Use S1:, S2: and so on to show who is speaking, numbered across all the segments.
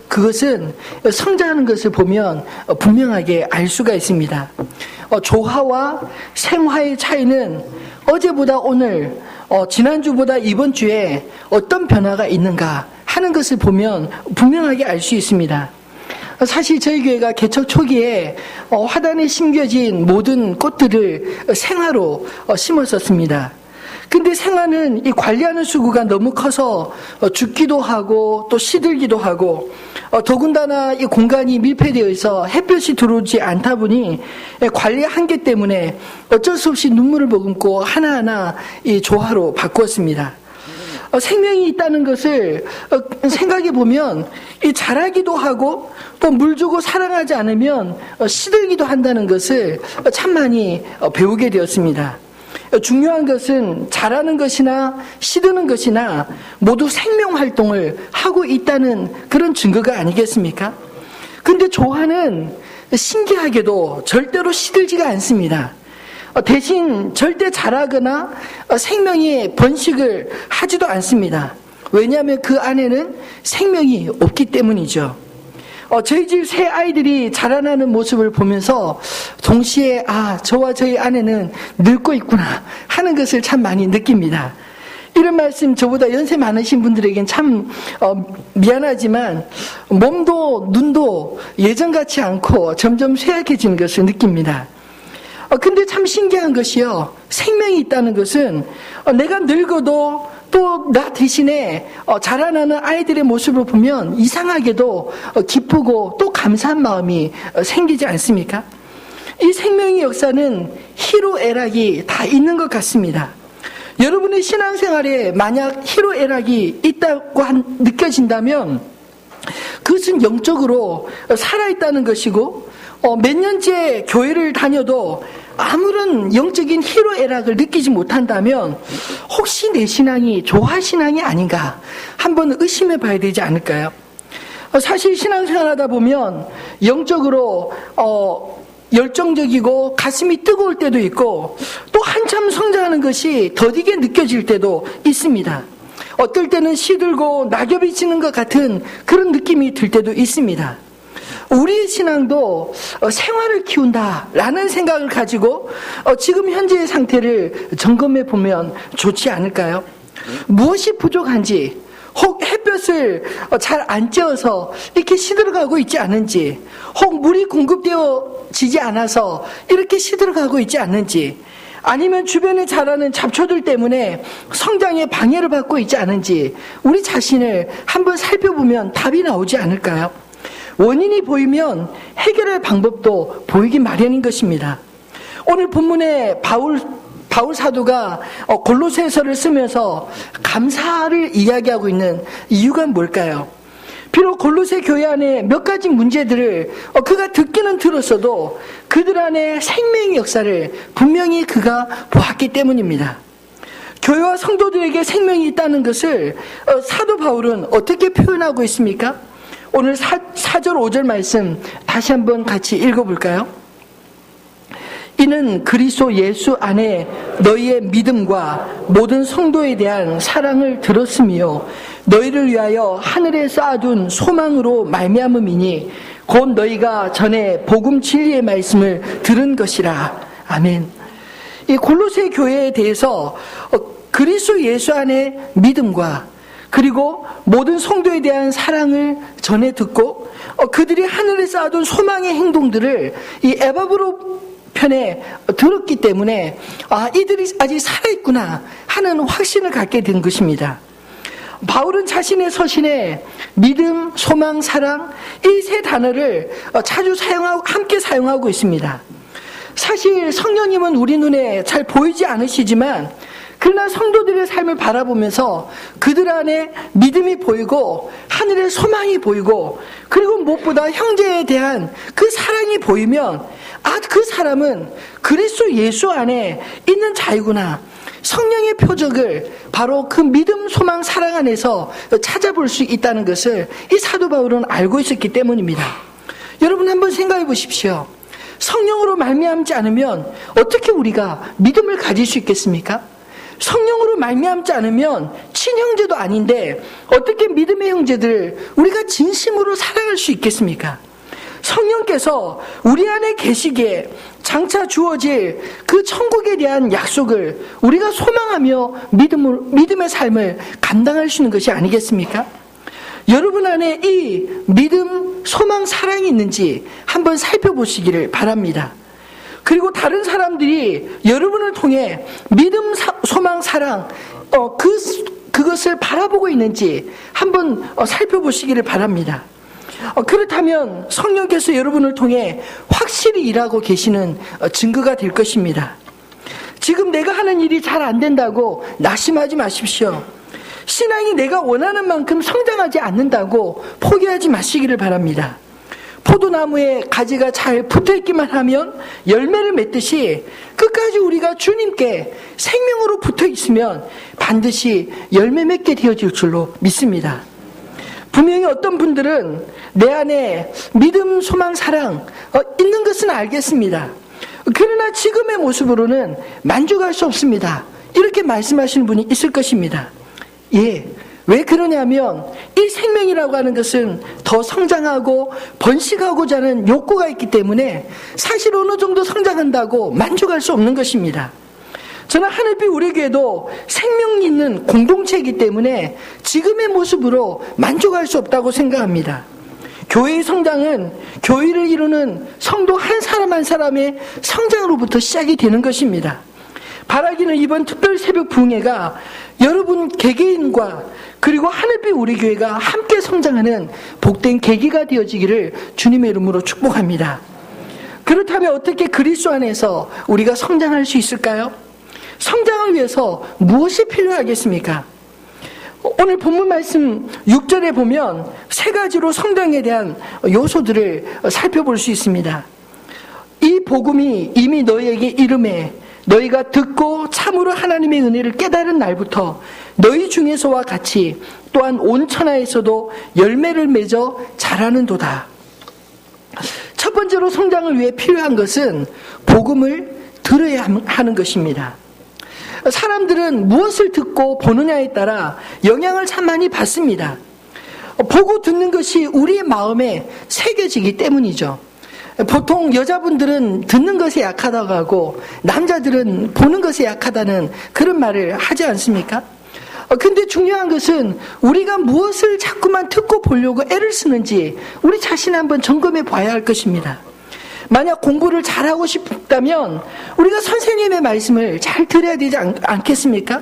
S1: 그것은 성장하는 것을 보면 분명하게 알 수가 있습니다. 조화와 생화의 차이는 어제보다 오늘, 지난주보다 이번 주에 어떤 변화가 있는가 하는 것을 보면 분명하게 알 수 있습니다. 사실 저희 교회가 개척 초기에 화단에 심겨진 모든 꽃들을 생화로 심었었습니다. 근데 생화는 이 관리하는 수고가 너무 커서 죽기도 하고 또 시들기도 하고 더군다나 이 공간이 밀폐되어 있어 햇볕이 들어오지 않다 보니 관리 한계 때문에 어쩔 수 없이 눈물을 머금고 하나하나 이 조화로 바꾸었습니다. 생명이 있다는 것을 생각해 보면 이 자라기도 하고 또 물 주고 사랑하지 않으면 시들기도 한다는 것을 참 많이 배우게 되었습니다. 중요한 것은 자라는 것이나 시드는 것이나 모두 생명 활동을 하고 있다는 그런 증거가 아니겠습니까? 근데 조화는 신기하게도 절대로 시들지가 않습니다. 대신 절대 자라거나 생명이 번식을 하지도 않습니다. 왜냐하면 그 안에는 생명이 없기 때문이죠. 저희 집 새 아이들이 자라나는 모습을 보면서 동시에 저와 저희 아내는 늙고 있구나 하는 것을 참 많이 느낍니다. 이런 말씀 저보다 연세 많으신 분들에겐 참 미안하지만 몸도 눈도 예전 같지 않고 점점 쇠약해지는 것을 느낍니다. 근데 참 신기한 것이요, 생명이 있다는 것은 내가 늙어도 또 나 대신에 자라나는 아이들의 모습을 보면 이상하게도 기쁘고 또 감사한 마음이 생기지 않습니까? 이 생명의 역사는 희로애락이 다 있는 것 같습니다. 여러분의 신앙생활에 만약 희로애락이 있다고 느껴진다면 그것은 영적으로 살아있다는 것이고, 몇 년째 교회를 다녀도 아무런 영적인 희로애락을 느끼지 못한다면 혹시 내 신앙이 조화신앙이 아닌가 한번 의심해 봐야 되지 않을까요? 사실 신앙생활하다 보면 영적으로 열정적이고 가슴이 뜨거울 때도 있고 또 한참 성장하는 것이 더디게 느껴질 때도 있습니다. 어떨 때는 시들고 낙엽이 지는 것 같은 그런 느낌이 들 때도 있습니다. 우리의 신앙도 생활을 키운다라는 생각을 가지고 지금 현재의 상태를 점검해 보면 좋지 않을까요? 무엇이 부족한지, 혹 햇볕을 잘 안 쬐어서 이렇게 시들어가고 있지 않은지, 혹 물이 공급되어지지 않아서 이렇게 시들어가고 있지 않은지, 아니면 주변에 자라는 잡초들 때문에 성장에 방해를 받고 있지 않은지 우리 자신을 한번 살펴보면 답이 나오지 않을까요? 원인이 보이면 해결할 방법도 보이기 마련인 것입니다. 오늘 본문에 바울 사도가 골로새서를 쓰면서 감사를 이야기하고 있는 이유가 뭘까요? 비록 골로새 교회 안에 몇 가지 문제들을 그가 듣기는 들었어도 그들 안에 생명의 역사를 분명히 그가 보았기 때문입니다. 교회와 성도들에게 생명이 있다는 것을 사도 바울은 어떻게 표현하고 있습니까? 오늘 4절 5절 말씀 다시 한번 같이 읽어볼까요? 이는 그리스도 예수 안에 너희의 믿음과 모든 성도에 대한 사랑을 들었으며 너희를 위하여 하늘에 쌓아둔 소망으로 말미암음이니 곧 너희가 전에 복음 진리의 말씀을 들은 것이라. 아멘. 이 골로새 교회에 대해서 그리스도 예수 안에 믿음과 그리고 모든 성도에 대한 사랑을 전해 듣고 그들이 하늘에 쌓아둔 소망의 행동들을 이 에바브로 편에 들었기 때문에 이들이 아직 살아있구나 하는 확신을 갖게 된 것입니다. 바울은 자신의 서신에 믿음, 소망, 사랑 이 세 단어를 자주 함께 사용하고 있습니다. 사실 성령님은 우리 눈에 잘 보이지 않으시지만 그러나 성도들의 삶을 바라보면서 그들 안에 믿음이 보이고 하늘의 소망이 보이고 그리고 무엇보다 형제에 대한 그 사랑이 보이면 그 사람은 그리스도 예수 안에 있는 자이구나. 성령의 표적을 바로 그 믿음, 소망, 사랑 안에서 찾아볼 수 있다는 것을 이 사도 바울은 알고 있었기 때문입니다. 여러분 한번 생각해 보십시오. 성령으로 말미암지 않으면 어떻게 우리가 믿음을 가질 수 있겠습니까? 성령으로 말미암지 않으면 친형제도 아닌데 어떻게 믿음의 형제들을 우리가 진심으로 사랑할 수 있겠습니까? 성령께서 우리 안에 계시기에 장차 주어질 그 천국에 대한 약속을 우리가 소망하며 믿음의 삶을 감당할 수 있는 것이 아니겠습니까? 여러분 안에 이 믿음, 소망, 사랑이 있는지 한번 살펴보시기를 바랍니다. 그리고 다른 사람들이 여러분을 통해 믿음, 소망, 사랑 그것을 바라보고 있는지 한번 살펴보시기를 바랍니다. 그렇다면 성령께서 여러분을 통해 확실히 일하고 계시는 증거가 될 것입니다. 지금 내가 하는 일이 잘 안 된다고 낙심하지 마십시오. 신앙이 내가 원하는 만큼 성장하지 않는다고 포기하지 마시기를 바랍니다. 포도나무에 가지가 잘 붙어있기만 하면 열매를 맺듯이 끝까지 우리가 주님께 생명으로 붙어있으면 반드시 열매 맺게 되어질 줄로 믿습니다. 분명히 어떤 분들은 내 안에 믿음, 소망, 사랑 있는 것은 알겠습니다. 그러나 지금의 모습으로는 만족할 수 없습니다. 이렇게 말씀하시는 분이 있을 것입니다. 왜 그러냐면 이 생명이라고 하는 것은 더 성장하고 번식하고자 하는 욕구가 있기 때문에 사실 어느 정도 성장한다고 만족할 수 없는 것입니다. 저는 하늘빛 우리 교회도 생명이 있는 공동체이기 때문에 지금의 모습으로 만족할 수 없다고 생각합니다. 교회의 성장은 교회를 이루는 성도 한 사람 한 사람의 성장으로부터 시작이 되는 것입니다. 바라기는 이번 특별 새벽 부흥회가 여러분 개개인과 그리고 하늘빛 우리 교회가 함께 성장하는 복된 계기가 되어지기를 주님의 이름으로 축복합니다. 그렇다면 어떻게 그리스도 안에서 우리가 성장할 수 있을까요? 성장을 위해서 무엇이 필요하겠습니까? 오늘 본문 말씀 6절에 보면 세 가지로 성장에 대한 요소들을 살펴볼 수 있습니다. 이 복음이 이미 너희에게 이름에 너희가 듣고 참으로 하나님의 은혜를 깨달은 날부터 너희 중에서와 같이 또한 온 천하에서도 열매를 맺어 자라는도다. 첫 번째로 성장을 위해 필요한 것은 복음을 들어야 하는 것입니다. 사람들은 무엇을 듣고 보느냐에 따라 영향을 참 많이 받습니다. 보고 듣는 것이 우리의 마음에 새겨지기 때문이죠. 보통 여자분들은 듣는 것에 약하다고 하고 남자들은 보는 것에 약하다는 그런 말을 하지 않습니까? 근데 중요한 것은 우리가 무엇을 자꾸만 듣고 보려고 애를 쓰는지 우리 자신 한번 점검해 봐야 할 것입니다. 만약 공부를 잘하고 싶다면 우리가 선생님의 말씀을 잘 들어야 되지 않겠습니까?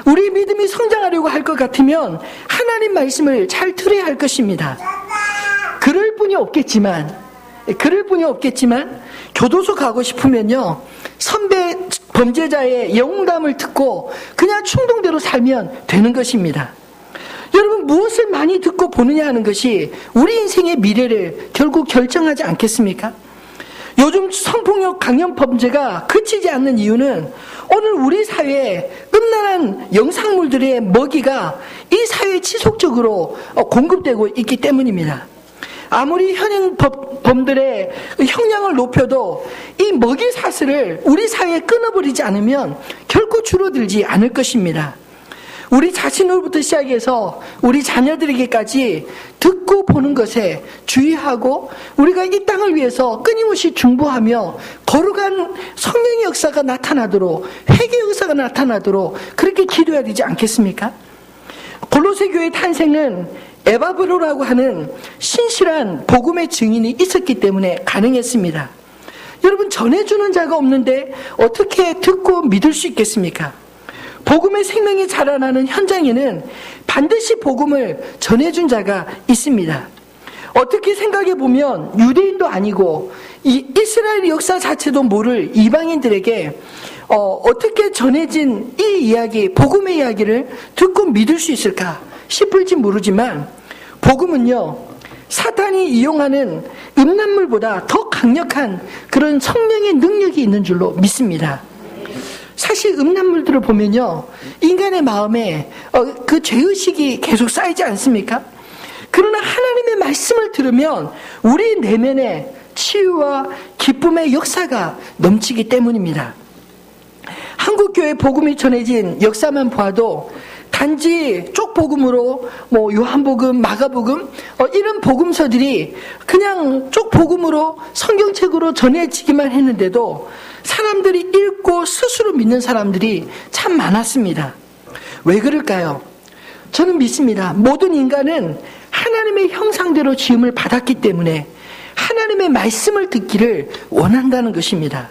S1: 우리 믿음이 성장하려고 할 것 같으면 하나님 말씀을 잘 들어야 할 것입니다. 그럴 뿐이 없겠지만 교도소 가고 싶으면요 선배 범죄자의 영담을 듣고 그냥 충동대로 살면 되는 것입니다. 여러분 무엇을 많이 듣고 보느냐 하는 것이 우리 인생의 미래를 결국 결정하지 않겠습니까? 요즘 성폭력 강력 범죄가 그치지 않는 이유는 오늘 우리 사회에 음란한 영상물들의 먹이가 이 사회에 지속적으로 공급되고 있기 때문입니다. 아무리 현행범들의 형량을 높여도 이 먹이 사슬을 우리 사회에 끊어버리지 않으면 결코 줄어들지 않을 것입니다. 우리 자신으로부터 시작해서 우리 자녀들에게까지 듣고 보는 것에 주의하고 우리가 이 땅을 위해서 끊임없이 중보하며 거룩한 성령의 역사가 나타나도록 회개의 역사가 나타나도록 그렇게 기도해야 되지 않겠습니까? 골로새 교회 탄생은 에바브로라고 하는 신실한 복음의 증인이 있었기 때문에 가능했습니다. 여러분 전해주는 자가 없는데 어떻게 듣고 믿을 수 있겠습니까? 복음의 생명이 자라나는 현장에는 반드시 복음을 전해준 자가 있습니다. 어떻게 생각해 보면 유대인도 아니고 이 이스라엘 역사 자체도 모를 이방인들에게 어떻게 전해진 이 이야기, 복음의 이야기를 듣고 믿을 수 있을까 싶을지 모르지만 복음은요 사탄이 이용하는 음란물보다 더 강력한 그런 성령의 능력이 있는 줄로 믿습니다. 사실 음란물들을 보면요 인간의 마음에 그 죄의식이 계속 쌓이지 않습니까? 그러나 하나님의 말씀을 들으면 우리 내면에 치유와 기쁨의 역사가 넘치기 때문입니다. 한국교회 복음이 전해진 역사만 보아도 단지 쪽복음으로 요한복음, 마가복음 이런 복음서들이 그냥 쪽복음으로 성경책으로 전해지기만 했는데도 사람들이 읽고 스스로 믿는 사람들이 참 많았습니다. 왜 그럴까요? 저는 믿습니다. 모든 인간은 하나님의 형상대로 지음을 받았기 때문에 하나님의 말씀을 듣기를 원한다는 것입니다.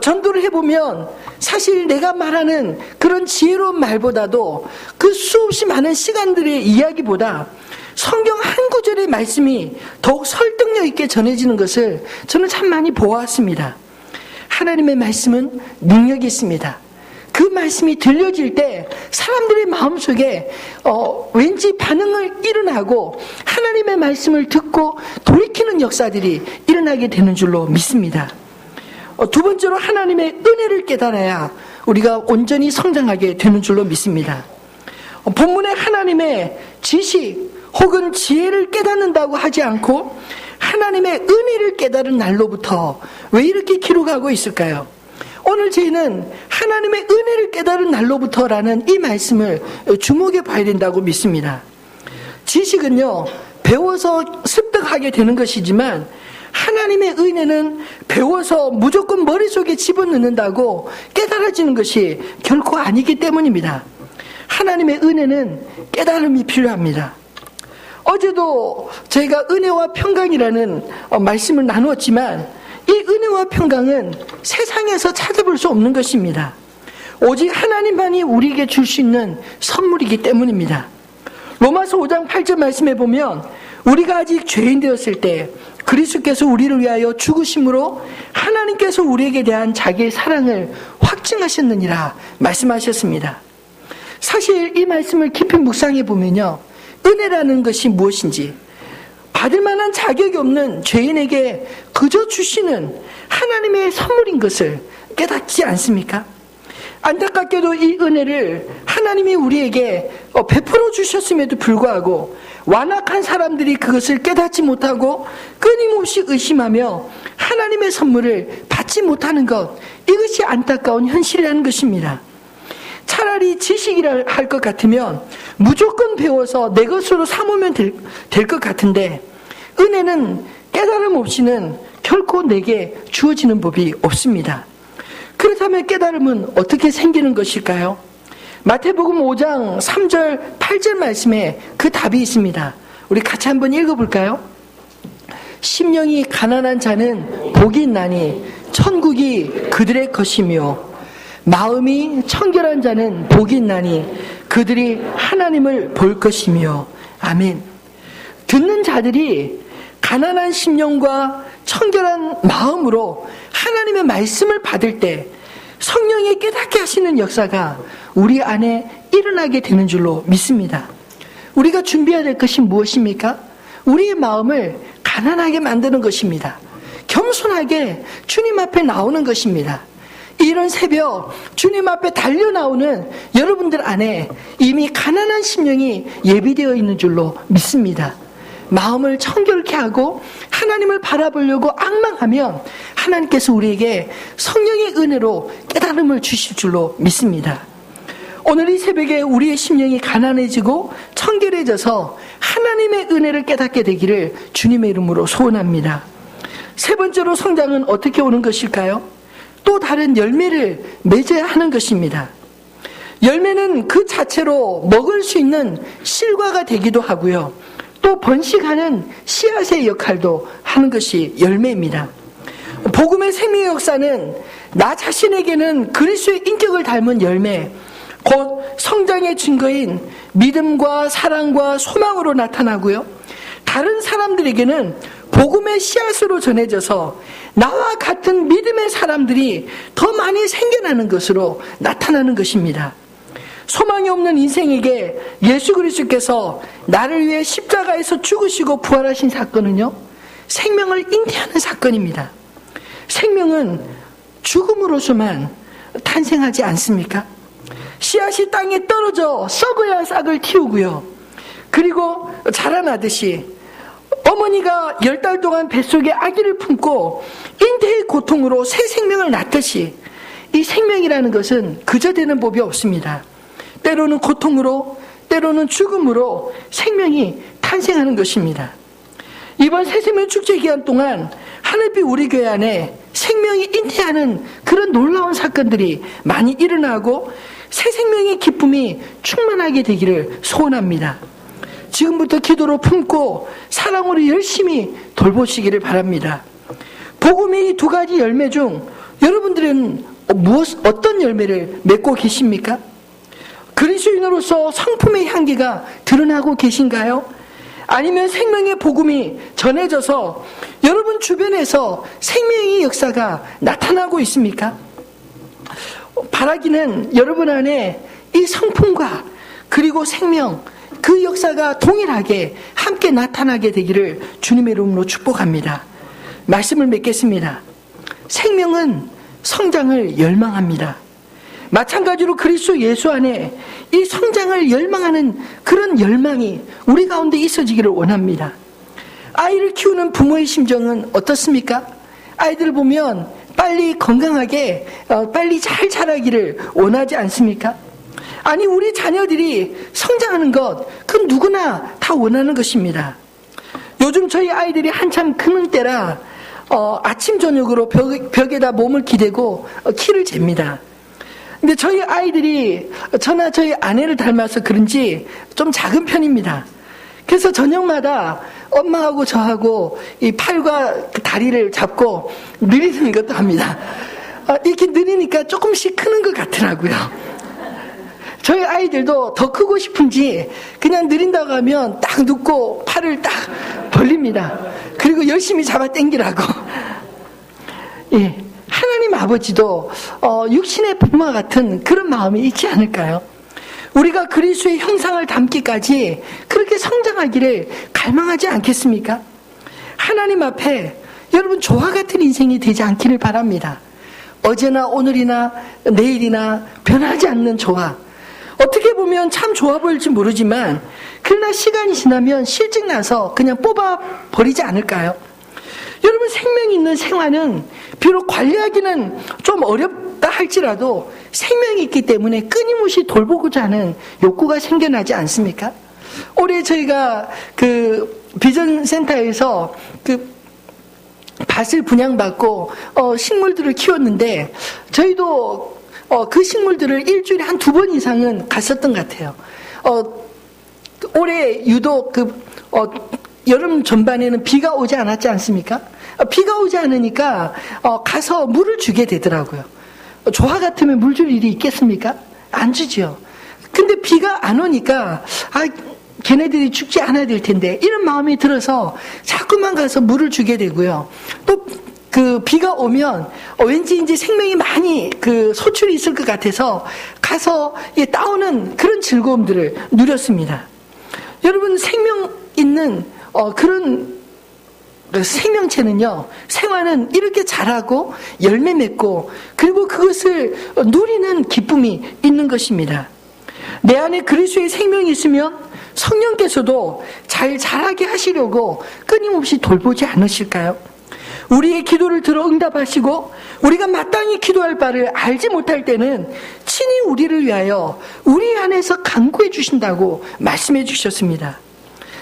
S1: 전도를 해보면 사실 내가 말하는 그런 지혜로운 말보다도 그 수없이 많은 시간들의 이야기보다 성경 한 구절의 말씀이 더욱 설득력 있게 전해지는 것을 저는 참 많이 보았습니다. 하나님의 말씀은 능력이 있습니다. 그 말씀이 들려질 때 사람들의 마음속에 왠지 반응을 일어나고 하나님의 말씀을 듣고 돌이키는 역사들이 일어나게 되는 줄로 믿습니다. 두 번째로 하나님의 은혜를 깨달아야 우리가 온전히 성장하게 되는 줄로 믿습니다. 본문에 하나님의 지식 혹은 지혜를 깨닫는다고 하지 않고 하나님의 은혜를 깨달은 날로부터 왜 이렇게 기록하고 있을까요? 오늘 저희는 하나님의 은혜를 깨달은 날로부터라는 이 말씀을 주목해 봐야 된다고 믿습니다. 지식은요, 배워서 습득하게 되는 것이지만 하나님의 은혜는 배워서 무조건 머릿속에 집어넣는다고 깨달아지는 것이 결코 아니기 때문입니다. 하나님의 은혜는 깨달음이 필요합니다. 어제도 저희가 은혜와 평강이라는 말씀을 나누었지만 이 은혜와 평강은 세상에서 찾아볼 수 없는 것입니다. 오직 하나님만이 우리에게 줄 수 있는 선물이기 때문입니다. 로마서 5장 8절 말씀에 보면 우리가 아직 죄인 되었을 때 그리스도께서 우리를 위하여 죽으심으로 하나님께서 우리에게 대한 자기의 사랑을 확증하셨느니라 말씀하셨습니다. 사실 이 말씀을 깊이 묵상해 보면요, 은혜라는 것이 무엇인지, 받을 만한 자격이 없는 죄인에게 그저 주시는 하나님의 선물인 것을 깨닫지 않습니까? 안타깝게도 이 은혜를 하나님이 우리에게 베풀어 주셨음에도 불구하고 완악한 사람들이 그것을 깨닫지 못하고 끊임없이 의심하며 하나님의 선물을 받지 못하는 것, 이것이 안타까운 현실이라는 것입니다. 차라리 지식이라 할 것 같으면 무조건 배워서 내 것으로 삼으면 될 것 같은데, 은혜는 깨달음 없이는 결코 내게 주어지는 법이 없습니다. 그렇다면 깨달음은 어떻게 생기는 것일까요? 마태복음 5장 3절 8절 말씀에 그 답이 있습니다. 우리 같이 한번 읽어볼까요? 심령이 가난한 자는 복이 있나니 천국이 그들의 것이며 마음이 청결한 자는 복이 있나니 그들이 하나님을 볼 것이며. 아멘. 듣는 자들이 가난한 심령과 청결한 마음으로 하나님의 말씀을 받을 때 성령이 깨닫게 하시는 역사가 우리 안에 일어나게 되는 줄로 믿습니다. 우리가 준비해야 될 것이 무엇입니까? 우리의 마음을 가난하게 만드는 것입니다. 겸손하게 주님 앞에 나오는 것입니다. 이런 새벽 주님 앞에 달려 나오는 여러분들 안에 이미 가난한 심령이 예비되어 있는 줄로 믿습니다. 마음을 청결케 하고 하나님을 바라보려고 앙망하면 하나님께서 우리에게 성령의 은혜로 깨달음을 주실 줄로 믿습니다. 오늘 이 새벽에 우리의 심령이 가난해지고 청결해져서 하나님의 은혜를 깨닫게 되기를 주님의 이름으로 소원합니다. 세 번째로 성장은 어떻게 오는 것일까요? 또 다른 열매를 맺어야 하는 것입니다. 열매는 그 자체로 먹을 수 있는 실과가 되기도 하고요, 또 번식하는 씨앗의 역할도 하는 것이 열매입니다. 복음의 생명의 역사는 나 자신에게는 그리스도의 인격을 닮은 열매, 곧 성장의 증거인 믿음과 사랑과 소망으로 나타나고요, 다른 사람들에게는 복음의 씨앗으로 전해져서 나와 같은 믿음의 사람들이 더 많이 생겨나는 것으로 나타나는 것입니다. 소망이 없는 인생에게 예수 그리스도께서 나를 위해 십자가에서 죽으시고 부활하신 사건은요, 생명을 잉태하는 사건입니다. 생명은 죽음으로서만 탄생하지 않습니까? 씨앗이 땅에 떨어져 썩어야 싹을 틔우고요, 그리고 자라나듯이 어머니가 10달 동안 뱃속에 아기를 품고 잉태의 고통으로 새 생명을 낳듯이 이 생명이라는 것은 그저 되는 법이 없습니다. 때로는 고통으로, 때로는 죽음으로 생명이 탄생하는 것입니다. 이번 새생명 축제 기간 동안 하늘빛 우리 교회 안에 생명이 잉태하는 그런 놀라운 사건들이 많이 일어나고 새 생명의 기쁨이 충만하게 되기를 소원합니다. 지금부터 기도로 품고 사랑으로 열심히 돌보시기를 바랍니다. 복음의 이 두 가지 열매 중 여러분들은 어떤 열매를 맺고 계십니까? 그리스도인으로서 성품의 향기가 드러나고 계신가요? 아니면 생명의 복음이 전해져서 여러분 주변에서 생명의 역사가 나타나고 있습니까? 바라기는 여러분 안에 이 성품과 그리고 생명, 그 역사가 동일하게 함께 나타나게 되기를 주님의 이름으로 축복합니다. 말씀을 맺겠습니다. 생명은 성장을 열망합니다. 마찬가지로 그리스도 예수 안에 이 성장을 열망하는 그런 열망이 우리 가운데 있어지기를 원합니다. 아이를 키우는 부모의 심정은 어떻습니까? 아이들 보면 빨리 건강하게 빨리 잘 자라기를 원하지 않습니까? 아니, 우리 자녀들이 성장하는 것, 그건 누구나 다 원하는 것입니다. 요즘 저희 아이들이 한참 크는 때라 아침 저녁으로 벽에다 몸을 기대고 키를 잽니다. 근데 저희 아이들이 저나 저희 아내를 닮아서 그런지 좀 작은 편입니다. 그래서 저녁마다 엄마하고 저하고 이 팔과 다리를 잡고 느리는 것도 합니다. 이렇게 느리니까 조금씩 크는 것 같더라고요. 저희 아이들도 더 크고 싶은지 그냥 느린다고 하면 딱 눕고 팔을 딱 벌립니다. 그리고 열심히 잡아 당기라고. 예, 하나님 아버지도 육신의 부모와 같은 그런 마음이 있지 않을까요? 우리가 그리스도의 형상을 담기까지 그렇게 성장하기를 갈망하지 않겠습니까? 하나님 앞에 여러분 조화 같은 인생이 되지 않기를 바랍니다. 어제나 오늘이나 내일이나 변하지 않는 조화. 어떻게 보면 참 좋아 보일지 모르지만 그러나 시간이 지나면 실증 나서 그냥 뽑아버리지 않을까요? 여러분, 생명이 있는 생활은 비록 관리하기는 좀 어렵다 할지라도 생명이 있기 때문에 끊임없이 돌보고자 하는 욕구가 생겨나지 않습니까? 올해 저희가 그 비전센터에서 그 밭을 분양받고 식물들을 키웠는데 저희도 그 식물들을 일주일에 한 2번 이상은 갔었던 것 같아요. 올해 유독 여름 전반에는 비가 오지 않았지 않습니까? 비가 오지 않으니까 가서 물을 주게 되더라고요. 조화 같으면 물 줄 일이 있겠습니까? 안 주지요. 근데 비가 안 오니까 걔네들이 죽지 않아야 될 텐데 이런 마음이 들어서 자꾸만 가서 물을 주게 되고요. 또 그 비가 오면 왠지 이제 생명이 많이 소출이 있을 것 같아서 가서 따오는 그런 즐거움들을 누렸습니다. 여러분, 생명 있는 그런 생명체는요, 생활은 이렇게 자라고 열매 맺고 그리고 그것을 누리는 기쁨이 있는 것입니다. 내 안에 그리스도의 생명이 있으면 성령께서도 잘 자라게 하시려고 끊임없이 돌보지 않으실까요? 우리의 기도를 들어 응답하시고 우리가 마땅히 기도할 바를 알지 못할 때는 친히 우리를 위하여 우리 안에서 간구해 주신다고 말씀해 주셨습니다.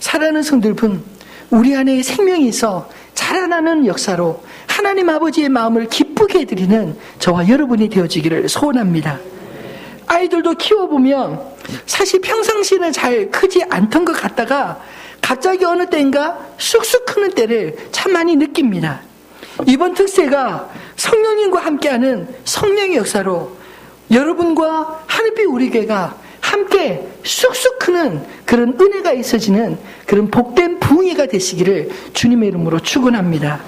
S1: 사랑하는 성도들, 우리 안에 생명이 있어 자라나는 역사로 하나님 아버지의 마음을 기쁘게 해드리는 저와 여러분이 되어지기를 소원합니다. 아이들도 키워보면 사실 평상시에는 잘 크지 않던 것 같다가 갑자기 어느 때인가 쑥쑥 크는 때를 참 많이 느낍니다. 이번 특세가 성령님과 함께하는 성령의 역사로 여러분과 하늘빛 우리 교회가 함께 쑥쑥 크는 그런 은혜가 있어지는 그런 복된 부흥회가 되시기를 주님의 이름으로 축원합니다.